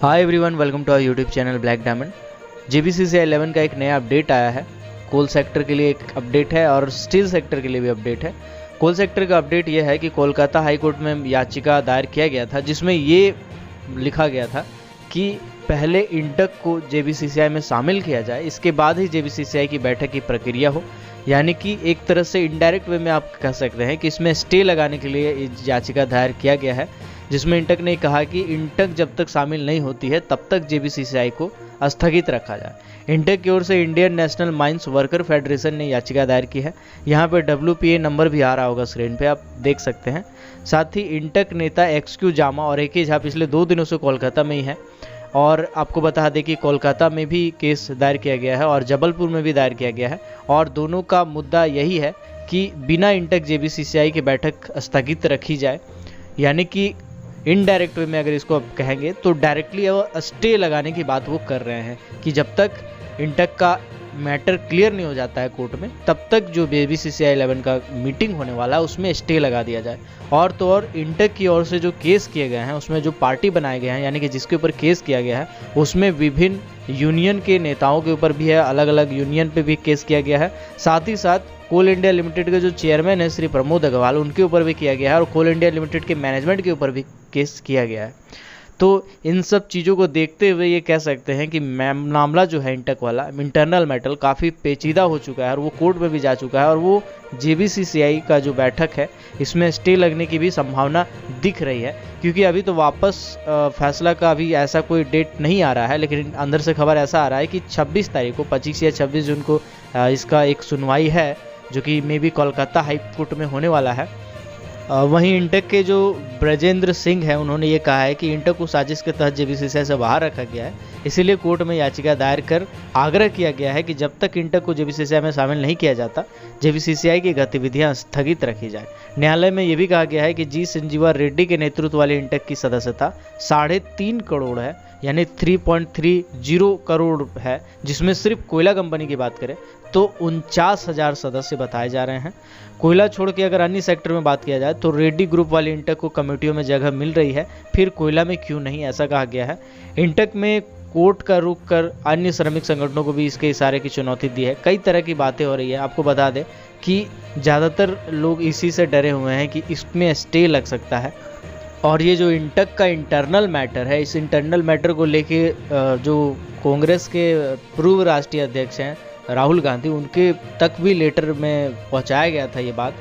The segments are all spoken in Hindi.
Hi everyone, welcome to our YouTube channel black diamond. JBCCI 11 का एक नया अपडेट आया है। कोल सेक्टर के लिए एक अपडेट है और स्टील सेक्टर के लिए भी अपडेट है। कोल सेक्टर का अपडेट यह है कि कोलकाता हाई कोर्ट में याचिका दायर किया गया था, जिसमें ये लिखा गया था कि पहले इंटक को JBCCI में शामिल किया जाए, इसके बाद ही JBCCI की बैठक की प्रक्रिया हो। यानी कि एक तरह से इनडायरेक्ट वे में आप कह सकते हैं कि इसमें स्टे लगाने के लिए याचिका दायर किया गया है, जिसमें इंटक ने कहा कि इंटक जब तक शामिल नहीं होती है तब तक JBCCI को स्थगित रखा जाए। इंटक की ओर से Indian national mines worker federation ने याचिका दायर की है। यहाँ पे WPA नंबर भी आ रहा होगा स्क्रीन पे, आप देख सकते हैं। साथ ही इंटक नेता XQ जामा और AK झा पिछले 2 दिनों से कोलकाता में ही है। और आपको बता दें कि कोलकाता में भी केस दायर किया गया है और जबलपुर में भी दायर किया गया है, और दोनों का मुद्दा यही है कि बिना इंटक JBCCI की बैठक स्थगित रखी जाए। यानी कि इनडायरेक्ट वे में अगर इसको आप कहेंगे तो डायरेक्टली वो स्टे लगाने की बात वो कर रहे हैं कि जब तक इंटक का मैटर क्लियर नहीं हो जाता है कोर्ट में, तब तक जो JBCCI 11 का मीटिंग होने वाला है उसमें स्टे लगा दिया जाए। और तो और इंटक की ओर से जो केस किए गए हैं, उसमें जो पार्टी बनाए गए हैं, यानी कि जिसके ऊपर केस किया गया है, उसमें विभिन्न यूनियन के नेताओं के ऊपर भी है, अलग अलग यूनियन पे भी केस किया गया है। साथ ही साथ कोल इंडिया लिमिटेड के जो चेयरमैन है श्री प्रमोद अग्रवाल, उनके ऊपर भी किया गया है, और कोल इंडिया लिमिटेड के मैनेजमेंट के ऊपर भी केस किया गया है। तो इन सब चीज़ों को देखते हुए ये कह सकते हैं कि मामला जो है इंटक वाला इंटरनल मैटर काफ़ी पेचीदा हो चुका है और वो कोर्ट में भी जा चुका है, और वो JBCCI का जो बैठक है इसमें स्टे लगने की भी संभावना दिख रही है। क्योंकि अभी तो वापस फैसला का अभी ऐसा कोई डेट नहीं आ रहा है, लेकिन अंदर से खबर ऐसा आ रहा है कि 26 तारीख को 25 या 26 जून को इसका एक सुनवाई है, जो कि may be Kolkata high court में होने वाला है। वहीं इंटक के जो ब्रजेंद्र सिंह हैं, उन्होंने ये कहा है कि इंटक को साजिश के तहत JBCCI से बाहर रखा गया है, इसीलिए कोर्ट में याचिका दायर कर आग्रह किया गया है कि जब तक इंटक को JBCCI में शामिल नहीं किया जाता, JBCCI की गतिविधियां स्थगित रखी जाए। न्यायालय में यह भी कहा गया है कि G संजीवा रेड्डी के नेतृत्व वाली इंटक की सदस्यता 3.5 करोड़ है, यानी 3.30 करोड़ है, जिसमें सिर्फ कोयला कंपनी की बात करें तो 49,000 सदस्य बताए जा रहे हैं। कोयला छोड़ के अगर अन्य सेक्टर में बात किया जाए तो रेड्डी ग्रुप वाली इंटक को कमेटियों में जगह मिल रही है, फिर कोयला में क्यों नहीं, ऐसा कहा गया है। इंटक में कोर्ट का रुख कर अन्य श्रमिक संगठनों को भी इसके इशारे की चुनौती दी है। कई तरह की बातें हो रही है। आपको बता दें कि ज़्यादातर लोग इसी से डरे हुए हैं कि इसमें स्टे लग सकता है। और ये जो इंटक का इंटरनल मैटर है, इस इंटरनल मैटर को लेके जो कांग्रेस के पूर्व राष्ट्रीय अध्यक्ष हैं राहुल गांधी, उनके तक भी लेटर में पहुंचाया गया था ये बात,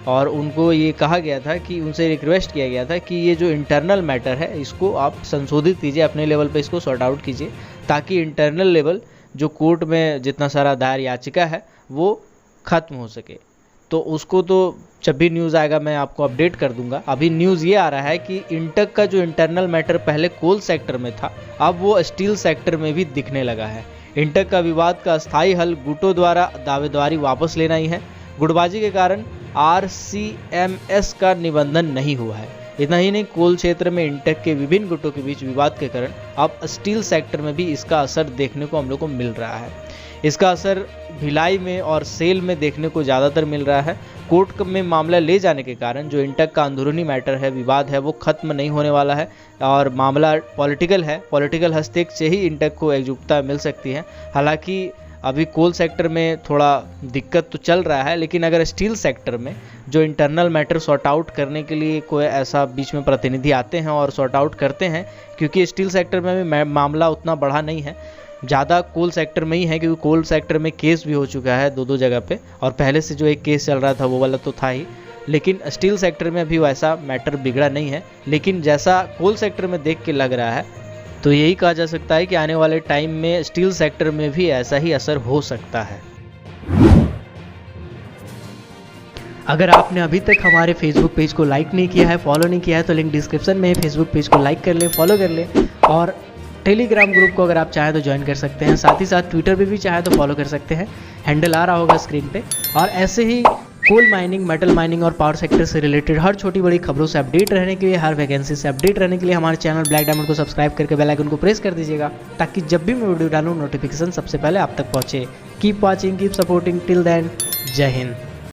और उनको ये कहा गया था कि उनसे रिक्वेस्ट किया गया था कि ये जो इंटरनल मैटर है इसको आप संशोधित कीजिए, अपने लेवल पे इसको सॉर्ट आउट कीजिए, ताकि इंटरनल लेवल जो कोर्ट में जितना सारा दायर याचिका है वो खत्म हो सके। तो उसको तो जब भी न्यूज़ आएगा मैं आपको अपडेट कर दूंगा। अभी न्यूज़ ये आ रहा है कि इंटक का जो इंटरनल मैटर पहले कोल सेक्टर में था, अब वो स्टील सेक्टर में भी दिखने लगा है। इंटक का विवाद का अस्थायी हल गुटों द्वारा दावेदारी वापस लेना ही है। गुटबाजी के कारण RCMS का निबंधन नहीं हुआ है। इतना ही नहीं, कोल क्षेत्र में इंटक के विभिन्न गुटों के बीच विवाद के कारण अब स्टील सेक्टर में भी इसका असर देखने को हम लोग को मिल रहा है। इसका असर भिलाई में और सेल में देखने को ज़्यादातर मिल रहा है। कोर्ट में मामला ले जाने के कारण जो इंटक का अंदरूनी मैटर है, विवाद है, वो खत्म नहीं होने वाला है और मामला पॉलिटिकल है। पॉलिटिकल हस्तक्षेप से ही इंटक को एकजुटता मिल सकती है। हालांकि अभी कोल सेक्टर में थोड़ा दिक्कत तो चल रहा है, लेकिन अगर स्टील सेक्टर में जो इंटरनल मैटर सॉर्ट आउट करने के लिए कोई ऐसा बीच में प्रतिनिधि आते हैं और सॉर्ट आउट करते हैं, क्योंकि स्टील सेक्टर में भी मामला उतना बड़ा नहीं है, ज़्यादा कोल सेक्टर में ही है, क्योंकि कोल सेक्टर में केस भी हो चुका है 2-2 जगह पे, और पहले से जो एक केस चल रहा था वो वाला तो था ही। लेकिन स्टील सेक्टर में भी वैसा मैटर बिगड़ा नहीं है, लेकिन जैसा कोल सेक्टर में देख के लग रहा है, तो यही कहा जा सकता है कि आने वाले टाइम में स्टील सेक्टर में भी ऐसा ही असर हो सकता है। अगर आपने अभी तक हमारे फेसबुक पेज को लाइक नहीं किया है, फॉलो नहीं किया है, तो लिंक डिस्क्रिप्शन में है। फेसबुक पेज को लाइक कर ले, फॉलो कर ले, और टेलीग्राम ग्रुप को अगर आप चाहें तो ज्वाइन कर सकते हैं। साथ ही साथ ट्विटर पे भी चाहें तो फॉलो कर सकते हैं, हैंडल आ रहा होगा स्क्रीन पे। और ऐसे ही कोल माइनिंग, मेटल माइनिंग और पावर सेक्टर से रिलेटेड हर छोटी बड़ी खबरों से अपडेट रहने के लिए, हर वैकेंसी से अपडेट रहने के लिए हमारे चैनल ब्लैक डायमंड को सब्सक्राइब करके बेल आइकन को प्रेस कर दीजिएगा, ताकि जब भी मैं वीडियो डालूँ नोटिफिकेशन सबसे पहले आप तक पहुँचे। Keep watching, keep supporting, till then, Jai Hind.